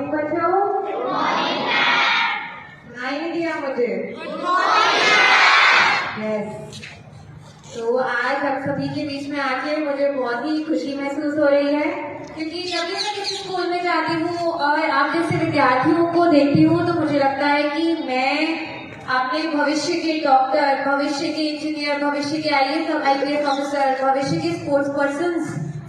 Morning बच्चों। सुनाई नहीं दिया मुझे? यस। तो आज आप सभी के बीच में आके मुझे बहुत ही खुशी महसूस हो रही है, क्योंकि जब भी मैं किसी स्कूल में जाती हूँ और आप जैसे विद्यार्थियों को देखती हूँ तो मुझे लगता है कि मैं अपने भविष्य के डॉक्टर, भविष्य के इंजीनियर, भविष्य के IAS ऑफिसर, भविष्य के स्पोर्ट्स पर्सन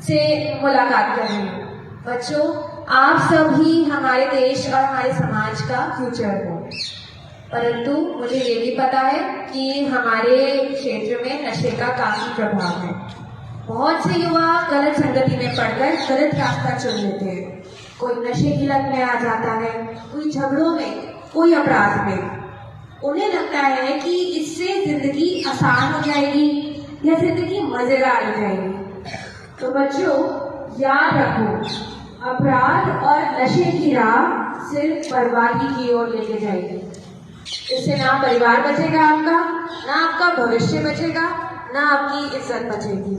से मुलाकात कर रही हूँ। बच्चों, आप सभी हमारे देश और हमारे समाज का फ्यूचर हो, परंतु मुझे ये भी पता है कि हमारे क्षेत्र में नशे का काफी प्रभाव है। बहुत से युवा गलत संगति में पड़कर गलत रास्ता चुन लेते हैं। कोई नशे की लत में आ जाता है, कोई झगड़ों में, कोई अपराध में। उन्हें लगता है कि इससे जिंदगी आसान हो जाएगी या जिंदगी मजेदार हो जाएगी। तो बच्चों, याद रखो, अपराध और नशे की राह सिर्फ बर्बादी की ओर लेके जाएगी। इससे ना परिवार बचेगा आपका, ना आपका भविष्य बचेगा, ना आपकी इज्जत बचेगी।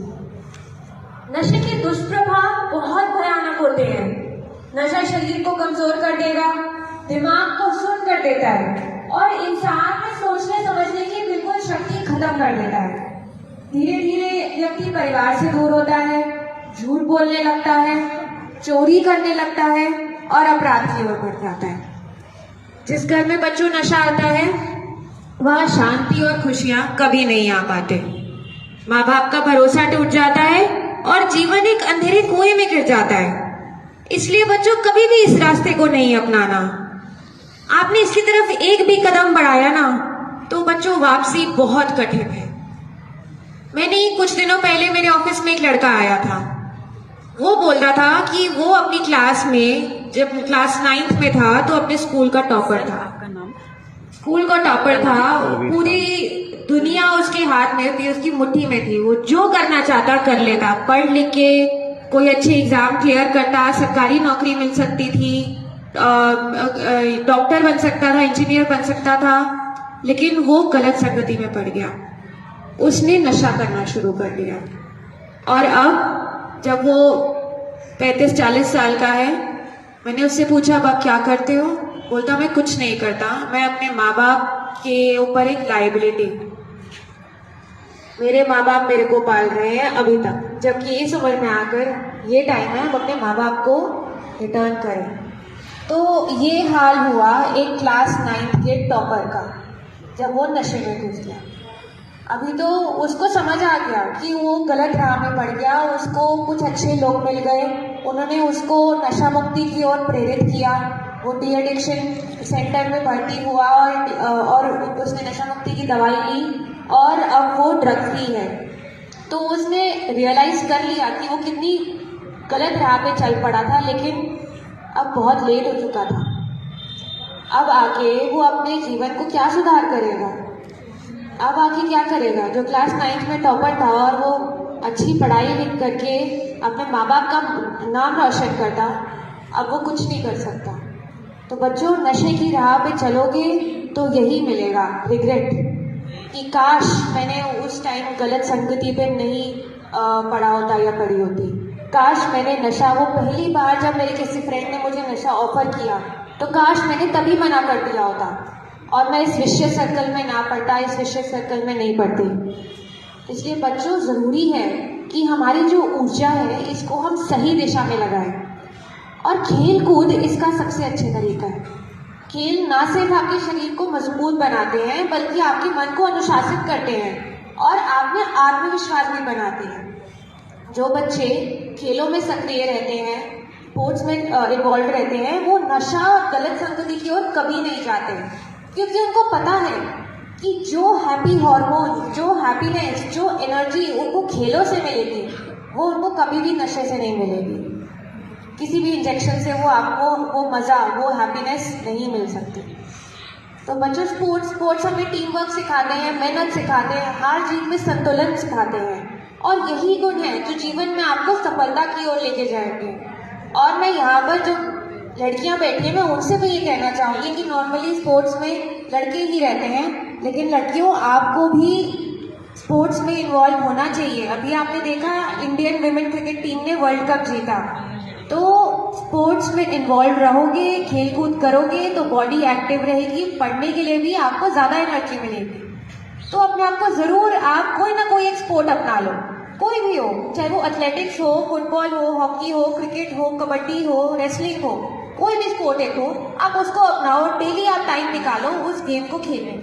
नशे के दुष्प्रभाव बहुत भयानक होते हैं। नशा शरीर को कमजोर कर देगा, दिमाग को सुन्न कर देता है और इंसान में सोचने समझने की बिल्कुल शक्ति खत्म कर देता है। धीरे धीरे व्यक्ति परिवार से दूर होता है, झूठ बोलने लगता है, चोरी करने लगता है और अपराध की ओर बढ़ जाता है। जिस घर में बच्चों नशा आता है वहाँ शांति और खुशियां कभी नहीं आ पाते। माँ बाप का भरोसा टूट जाता है और जीवन एक अंधेरे कुएं में गिर जाता है। इसलिए बच्चों, कभी भी इस रास्ते को नहीं अपनाना। आपने इसकी तरफ एक भी कदम बढ़ाया ना तो बच्चों वापसी बहुत कठिन है। मैंने कुछ दिनों पहले मेरे ऑफिस में एक लड़का आया था। वो बोल रहा था कि वो अपनी क्लास में, जब क्लास 9th में था तो अपने स्कूल का टॉपर था। स्कूल का टॉपर था, पूरी दुनिया उसके हाथ में थी, उसकी मुट्ठी में थी। वो जो करना चाहता कर लेता। पढ़ लिख के कोई अच्छे एग्जाम क्लियर करता, सरकारी नौकरी मिल सकती थी, डॉक्टर बन सकता था, इंजीनियर बन सकता था। लेकिन वो गलत संगति में पड़ गया। उसने नशा करना शुरू कर दिया और अब जब वो 35-40 साल का है, मैंने उससे पूछा, अब आप क्या करते हो? बोलता, मैं कुछ नहीं करता, मैं अपने माँ बाप के ऊपर एक लाइबिलिटी। मेरे माँ बाप मेरे को पाल रहे हैं अभी तक, जबकि इस उम्र में आकर ये टाइम है हम अपने माँ बाप को रिटर्न करें। तो ये हाल हुआ एक क्लास 9th के टॉपर का, जब वो नशे में घुस गया। अभी तो उसको समझ आ गया कि वो गलत राह में पड़ गया। उसको कुछ अच्छे लोग मिल गए, उन्होंने उसको नशा मुक्ति की ओर प्रेरित किया। वो डी एडिक्शन सेंटर में भर्ती हुआ और उसने नशा मुक्ति की दवाई ली और अब वो ड्रग फ्री है। तो उसने रियलाइज कर लिया कि वो कितनी गलत राह पे चल पड़ा था, लेकिन अब बहुत लेट हो चुका था। अब आके वो अपने जीवन को क्या सुधार करेगा? अब आके क्या करेगा? जो क्लास 9th में टॉपर था और वो अच्छी पढ़ाई लिख करके अपने माँ बाप का नाम रोशन करता, अब वो कुछ नहीं कर सकता। तो बच्चों, नशे की राह पे चलोगे तो यही मिलेगा, रिग्रेट, कि काश मैंने उस टाइम गलत संगति पे नहीं पढ़ा होता या पढ़ी होती। काश मैंने नशा, वो पहली बार जब मेरे किसी फ्रेंड ने मुझे नशा ऑफर किया तो काश मैंने तभी मना कर दिया होता और मैं इस विशेष सर्कल में ना पढ़ता, इस विशेष सर्कल में नहीं पढ़ती। इसलिए बच्चों, जरूरी है कि हमारी जो ऊर्जा है इसको हम सही दिशा में लगाएं और खेल कूद इसका सबसे अच्छा तरीका है। खेल ना सिर्फ आपके शरीर को मजबूत बनाते हैं बल्कि आपके मन को अनुशासित करते हैं और आप में आत्मविश्वास भी बनाते हैं। जो बच्चे खेलों में सक्रिय रहते हैं, स्पोर्ट्स में इन्वॉल्व रहते हैं, वो नशा और गलत संगति की ओर कभी नहीं जाते, क्योंकि उनको पता है कि जो हैप्पी हार्मोन, जो हैप्पीनेस, जो एनर्जी उनको खेलों से मिलेगी वो उनको कभी भी नशे से नहीं मिलेगी। किसी भी इंजेक्शन से वो आपको वो मज़ा, वो हैप्पीनेस नहीं मिल सकती। तो बच्चों, स्पोर्ट्स हमें टीम वर्क सिखाते हैं, मेहनत सिखाते हैं, हार जीत में संतुलन सिखाते हैं और यही गुण है जो जीवन में आपको सफलता की ओर लेके जाएंगे। और मैं यहाँ पर जो लड़कियां बैठी हैं, मैं उनसे भी ये कहना चाहूँगी कि नॉर्मली स्पोर्ट्स में लड़के ही रहते हैं, लेकिन लड़कियों, आपको भी स्पोर्ट्स में इन्वॉल्व होना चाहिए। अभी आपने देखा इंडियन विमेन क्रिकेट टीम ने वर्ल्ड कप जीता, तो स्पोर्ट्स में इन्वॉल्व रहोगे, खेल कूद करोगे तो बॉडी एक्टिव रहेगी, पढ़ने के लिए भी आपको ज़्यादा एनर्जी मिलेगी। तो अपने आप को ज़रूर आप कोई ना कोई एक स्पोर्ट अपना लो, कोई भी हो, चाहे वो एथलेटिक्स हो, फुटबॉल हो, हॉकी हो, क्रिकेट हो, कबड्डी हो, रेसलिंग हो, कोई भी स्पोर्ट एक हो, आप उसको अपनाओ। डेली आप टाइम निकालो उस गेम को खेलने,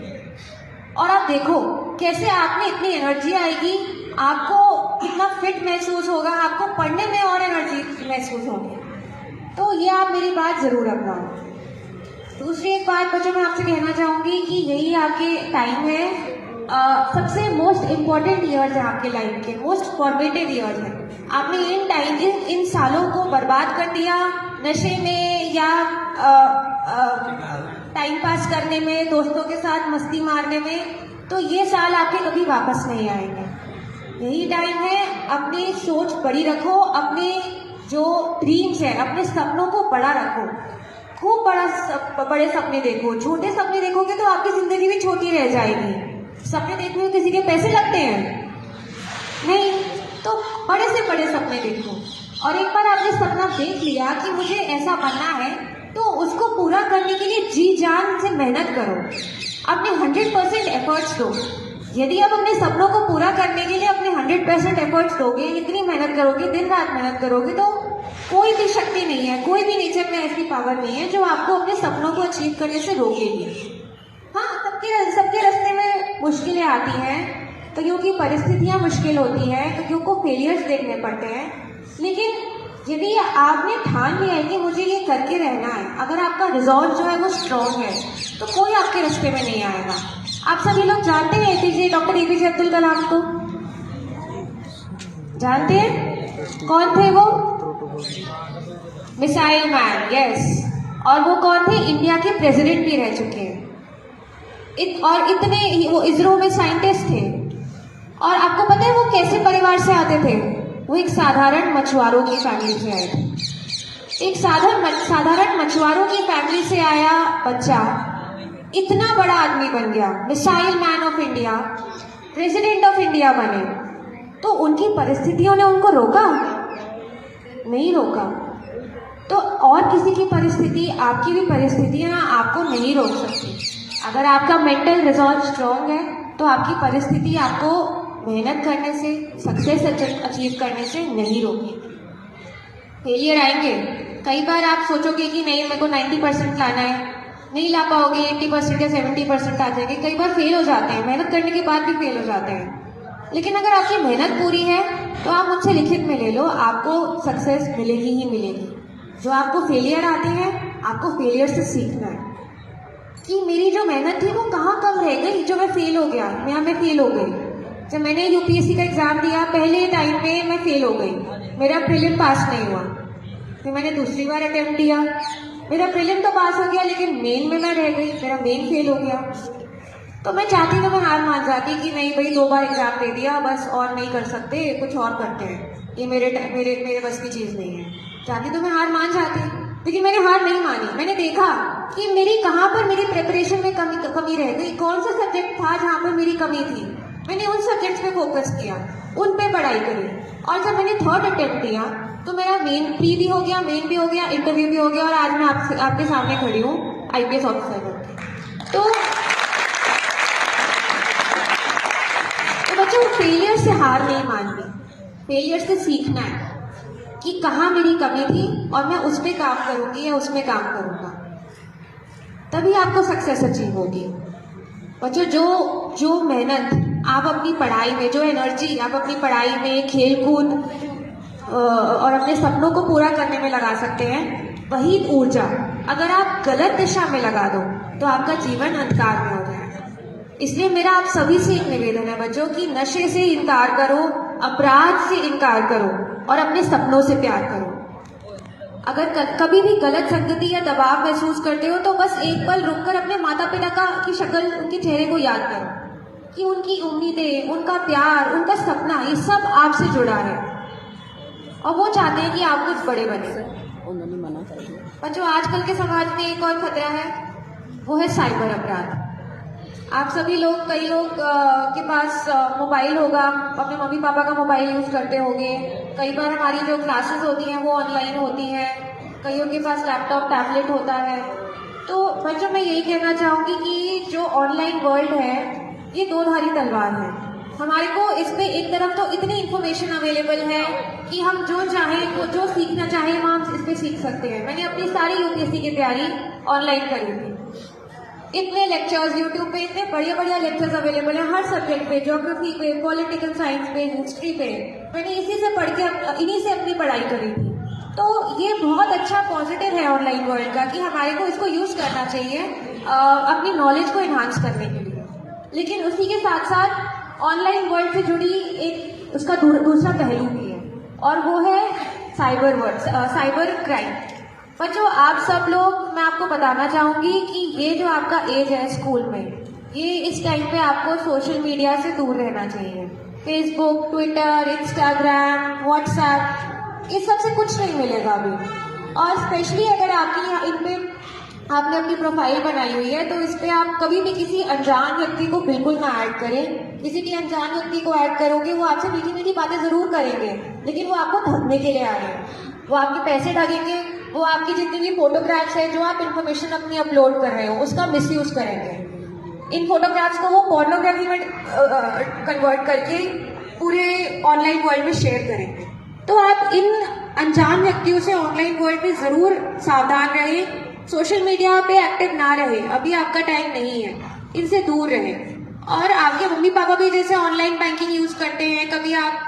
और आप देखो कैसे आप में इतनी एनर्जी आएगी, आपको कितना फिट महसूस होगा, आपको पढ़ने में और एनर्जी महसूस होगी। तो ये आप मेरी बात ज़रूर अपनाओ। दूसरी एक बात बच्चों मैं आपसे कहना चाहूँगी कि यही आपके टाइम है, सबसे मोस्ट इम्पॉर्टेंट ईयर्स है आपके लाइफ के, मोस्ट फॉर्मेटिव ईयर्स है। आपने इन सालों को बर्बाद कर दिया नशे में या टाइम पास करने में, दोस्तों के साथ मस्ती मारने में, तो ये साल आपके कभी वापस नहीं आएंगे। यही टाइम है, अपनी सोच बड़ी रखो, अपने जो ड्रीम्स है, अपने सपनों को बड़ा रखो, खूब बड़े सपने देखो। छोटे सपने देखोगे तो आपकी जिंदगी भी छोटी रह जाएगी। सपने देखने में किसी के पैसे लगते हैं? नहीं, तो बड़े से बड़े सपने देखो। और एक बार आपने सपना देख लिया कि मुझे ऐसा बनना है, तो उसको पूरा करने के लिए जी जान से मेहनत करो, अपने 100% एफर्ट्स दो। यदि आप अपने सपनों को पूरा करने के लिए अपने 100% एफर्ट्स दोगे, इतनी मेहनत करोगे, दिन रात मेहनत करोगे, तो कोई भी शक्ति नहीं है, कोई भी नेचर में ऐसी पावर नहीं है जो आपको अपने सपनों को अचीव करने से रोकेगी। हाँ, सबके रास्ते में मुश्किलें आती हैं, कईयों की परिस्थितियाँ मुश्किल होती हैं, कईयों को फेलियर्स देखने पड़ते हैं, लेकिन यदि आपने ठान लिया है कि मुझे ये करके रहना है, अगर आपका रिजॉल्व जो है वो स्ट्रॉन्ग है, तो कोई आपके रास्ते में नहीं आएगा। आप सभी लोग जानते हैं APJ, doctor APJ Abdul Kalam को जानते हैं? कौन थे वो? Missile man, yes. और वो कौन थे? इंडिया के प्रेसिडेंट भी रह चुके हैं। और इतने वो इसरो में साइंटिस्ट थे। और आपको पता है वो कैसे परिवार से आते थे? वो एक साधारण मछुआरों की फैमिली से आए थे। एक साधारण मछुआरों की फैमिली से आया बच्चा इतना बड़ा आदमी बन गया, missile man of India, president of India बने। तो उनकी परिस्थितियों ने उनको रोका? नहीं रोका। तो और किसी की परिस्थिति, आपकी भी परिस्थितियां आपको नहीं रोक सकती। अगर आपका मेंटल रिजॉल्व स्ट्रॉन्ग है तो आपकी परिस्थिति आपको मेहनत करने से, सक्सेस अचीव करने से नहीं रोकेगी। फेलियर आएंगे, कई बार आप सोचोगे कि नहीं मेरे को 90% लाना है, नहीं ला पाओगे, 80% या 70% आ जाएंगे। कई बार फेल हो जाते हैं, मेहनत करने के बाद भी फेल हो जाते हैं। लेकिन अगर आपकी मेहनत पूरी है तो आप मुझसे लिखित में ले लो, आपको सक्सेस मिलेगी ही मिलेगी। जो आपको फेलियर आते हैं, आपको फेलियर से सीखना है कि मेरी जो मेहनत थी वो कहाँ कम रह गई, जो मैं फेल हो गया, मैं फेल हो गई। जब मैंने यूपीएससी का एग्जाम दिया, पहले टाइम पे मैं फेल हो गई, मेरा प्रीलिम पास नहीं हुआ। फिर मैंने दूसरी बार अटेम्प्ट दिया, मेरा प्रीलिम तो पास हो गया, लेकिन मेन में मैं रह गई, मेरा मेन फेल हो गया। तो मैं चाहती तो मैं हार मान जाती कि नहीं भाई 2 बार एग्जाम दे दिया, बस और नहीं कर सकते, कुछ और करते हैं, ये मेरे बस की चीज़ नहीं है। चाहती तो मैं हार मान जाती, लेकिन मैंने हार नहीं मानी। मैंने देखा कि मेरी कहाँ पर मेरी प्रिपरेशन में कमी रह गई, कौन सा सब्जेक्ट था जहाँ पर मेरी कमी थी। मैंने उन सब्जेक्ट्स पे फोकस किया, उन पे पढ़ाई करी, और जब मैंने 3rd अटेम्प्ट दिया तो मेरा मेन प्री भी हो गया, मेन भी हो गया, इंटरव्यू भी हो गया, और आज मैं आपके सामने खड़ी हूँ IPS ऑफिसर बनके। तो बच्चों, फेलियर से हार नहीं माननी, फेलियर से सीखना है कि कहाँ मेरी कमी थी और मैं उस पर काम करूँगी या उसमें काम करूँगा, तभी आपको सक्सेस अचीव होगी। बच्चों, जो मेहनत आप अपनी पढ़ाई में, जो एनर्जी आप अपनी पढ़ाई में, खेल कूद और अपने सपनों को पूरा करने में लगा सकते हैं, वही ऊर्जा अगर आप गलत दिशा में लगा दो तो आपका जीवन अंधकार में हो जाएगा। इसलिए मेरा आप सभी से एक निवेदन है बच्चों कि नशे से इनकार करो, अपराध से इनकार करो और अपने सपनों से प्यार करो। अगर कभी भी गलत संगति या दबाव महसूस करते हो तो बस एक पल रुककर अपने माता पिता की शक्ल, उनके चेहरे को याद करो कि उनकी उम्मीदें, उनका प्यार, उनका सपना, ये सब आपसे जुड़ा है और वो चाहते हैं कि आप कुछ बड़े बने। बच्चों, आजकल के समाज में एक और खतरा है, वो है साइबर अपराध। आप सभी लोग, कई लोग के पास मोबाइल होगा, अपने मम्मी पापा का मोबाइल यूज़ करते होंगे। कई बार हमारी जो क्लासेस होती हैं वो ऑनलाइन होती हैं, कईयों के पास लैपटॉप टैबलेट होता है। तो बच्चों मैं यही कहना चाहूँगी कि जो ऑनलाइन वर्ल्ड है ये दो धारी तलवार है। हमारे को इस पे एक तरफ तो इतनी इन्फॉर्मेशन अवेलेबल है कि हम जो चाहें जो सीखना चाहें हम इस पे सीख सकते हैं। मैंने अपनी सारी यूपीएससी की तैयारी ऑनलाइन करी थी। इतने लेक्चर्स यूट्यूब पे, इतने बढ़िया बढ़िया लेक्चर्स अवेलेबल हैं हर सब्जेक्ट पे, ज्योग्राफी पे, पॉलिटिकल साइंस पे, हिस्ट्री पे। मैंने इसी से पढ़ के इन्हीं से अपनी पढ़ाई करी थी। तो ये बहुत अच्छा पॉजिटिव है ऑनलाइन वर्ल्ड का कि हमारे को इसको यूज करना चाहिए अपनी नॉलेज को इन्हांस करने के लिए। लेकिन उसी के साथ साथ ऑनलाइन वर्ल्ड से जुड़ी एक उसका दूसरा पहलू भी है और वो है साइबर क्राइम। बच्चों आप सब लोग, मैं आपको बताना चाहूंगी कि ये जो आपका एज है स्कूल में, ये इस टाइम पे आपको सोशल मीडिया से दूर रहना चाहिए। फेसबुक, ट्विटर, इंस्टाग्राम, व्हाट्सएप, इस सब से कुछ नहीं मिलेगा अभी। और स्पेशली अगर आपने अपनी प्रोफाइल बनाई हुई है तो इस पे आप कभी भी किसी अनजान व्यक्ति को बिल्कुल ना ऐड करें। किसी भी अनजान व्यक्ति को ऐड करोगे वो आपसे मीठी मीठी बातें जरूर करेंगे, लेकिन वो आपको ठगने के लिए आए हैं। वो आपके पैसे ठगेंगे, वो आपकी जितनी भी फोटोग्राफ्स है जो आप इन्फॉर्मेशन अपनी अपलोड कर रहे हो उसका मिसयूज करेंगे। इन फोटोग्राफ्स को वो पोर्नोग्राफी में कन्वर्ट करके पूरे ऑनलाइन वर्ल्ड में शेयर करेंगे। तो आप इन अनजान व्यक्तियों से ऑनलाइन वर्ल्ड में जरूर सावधान रहें। सोशल मीडिया पे एक्टिव ना रहे, अभी आपका टाइम नहीं है, इनसे दूर रहे। और आपके मम्मी पापा भी जैसे ऑनलाइन बैंकिंग यूज करते हैं, कभी आप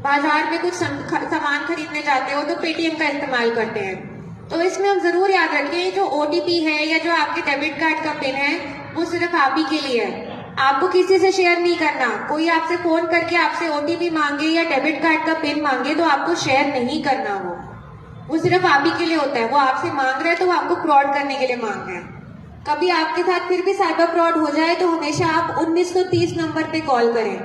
बाजार में कुछ सामान खरीदने जाते हो तो पेटीएम का इस्तेमाल करते हैं। तो इसमें हम जरूर याद रखें जो ओटीपी है या जो आपके डेबिट कार्ड का पिन है वो सिर्फ आप ही के लिए है, आपको किसी से शेयर नहीं करना। कोई आपसे फोन करके आपसे ओटीपी मांगे या डेबिट कार्ड का पिन मांगे तो आपको शेयर नहीं करना। वो सिर्फ आप ही के लिए होता है। वो आपसे मांग रहा है तो वो आपको फ्रॉड करने के लिए मांग रहा है। कभी आपके साथ फिर भी साइबर फ्रॉड हो जाए तो हमेशा आप 1930 नंबर पे कॉल करें,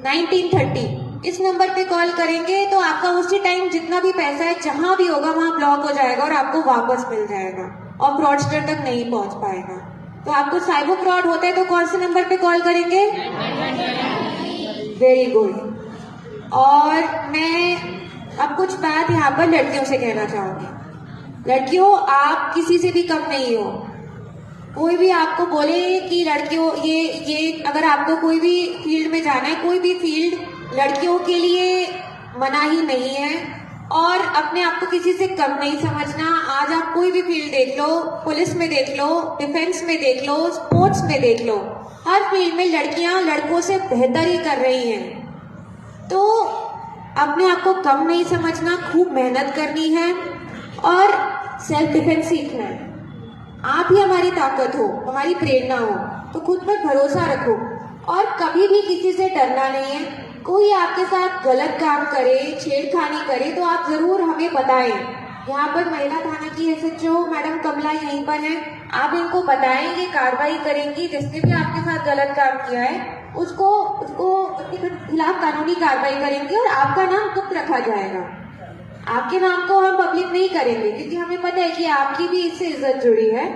1930 इस नंबर पे कॉल करेंगे तो आपका उसी टाइम जितना भी पैसा है जहां भी होगा वहां ब्लॉक हो जाएगा और आपको वापस मिल जाएगा और फ्रॉडस्टर तक नहीं पहुंच पाएगा। तो आपको साइबर फ्रॉड होता है तो कौन से नंबर पे कॉल करेंगे? Very good. और मैं अब कुछ बात यहाँ पर लड़कियों से कहना चाहूंगी। लड़कियों आप किसी से भी कम नहीं हो। कोई भी आपको बोले कि लड़कियों ये अगर आपको कोई भी फील्ड में जाना है, कोई भी फील्ड लड़कियों के लिए मना ही नहीं है। और अपने आप को किसी से कम नहीं समझना। आज आप कोई भी फील्ड देख लो, पुलिस में देख लो, डिफेंस में देख लो, स्पोर्ट्स में देख लो, हर फील्ड में लड़कियां लड़कों से बेहतर ही कर रही हैं। तो अपने आप को कम नहीं समझना, खूब मेहनत करनी है और सेल्फ डिफेंस सीखना है। आप ही हमारी ताकत हो, हमारी प्रेरणा हो। तो खुद पर भरोसा रखो और कभी भी किसी से डरना नहीं है। कोई आपके साथ गलत काम करे, छेड़खानी करे तो आप जरूर हमें बताएं। यहाँ पर महिला थाना की एसएचओ मैडम कमला यहीं पर है, आप इनको बताएं, ये कार्रवाई करेंगी। जिसने भी आपके साथ गलत काम किया है उसको उसके खिलाफ कानूनी कार्रवाई करेंगे और आपका नाम गुप्त रखा जाएगा। आपके नाम को हम पब्लिक नहीं करेंगे क्योंकि हमें पता है कि आपकी भी इससे इज्जत जुड़ी है।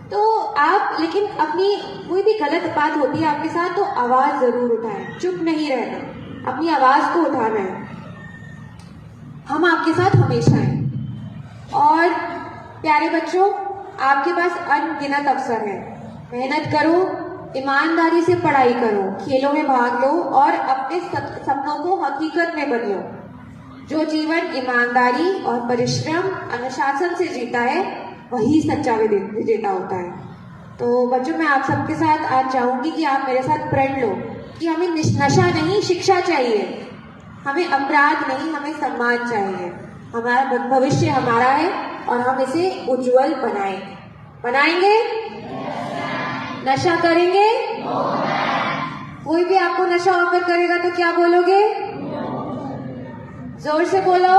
तो आप लेकिन अपनी कोई भी गलत बात होती है आपके साथ तो आवाज जरूर उठाएं, चुप नहीं रहना, अपनी आवाज को उठाना है। हम आपके साथ हमेशा हैं। और प्यारे बच्चों आपके पास अनगिनत अवसर है। मेहनत करो, ईमानदारी से पढ़ाई करो, खेलों में भाग लो और अपने सपनों को हकीकत में बदलो। जो जीवन ईमानदारी और परिश्रम अनुशासन से जीता है वही सच्चा विजेता होता है। तो बच्चों मैं आप सबके साथ आज चाहूंगी कि आप मेरे साथ प्रण लो कि हमें नशा नहीं शिक्षा चाहिए, हमें अपराध नहीं हमें सम्मान चाहिए। हमारा भविष्य हमारा है और हम इसे उज्जवल बनाएंगे। नशा करेंगे? कोई भी आपको नशा ऑफर करेगा तो क्या बोलोगे? जोर से बोलो।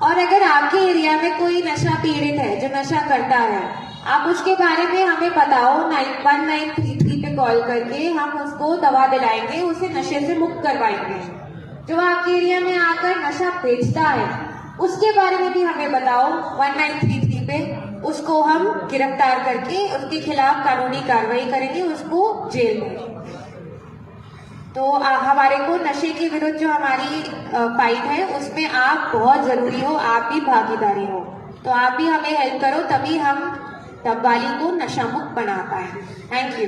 और अगर आपके एरिया में कोई नशा पीड़ित है जो नशा करता है, आप उसके बारे में हमें बताओ। 1933 पे कॉल करके हम उसको दवा दिलाएंगे, उसे नशे से मुक्त करवाएंगे। जो आपके एरिया में आकर नशा बेचता है उसके बारे में भी हमें बताओ 1933 पे, उसको हम गिरफ्तार करके उसके खिलाफ कानूनी कार्रवाई करेंगे, उसको जेल में। तो हमारे को नशे के विरुद्ध जो हमारी फाइट है उसमें आप बहुत ज़रूरी हो, आप भी भागीदारी हो। तो आप भी हमें हेल्प करो, तभी हम डबवाली को नशा मुक्त बना पाए। Thank you.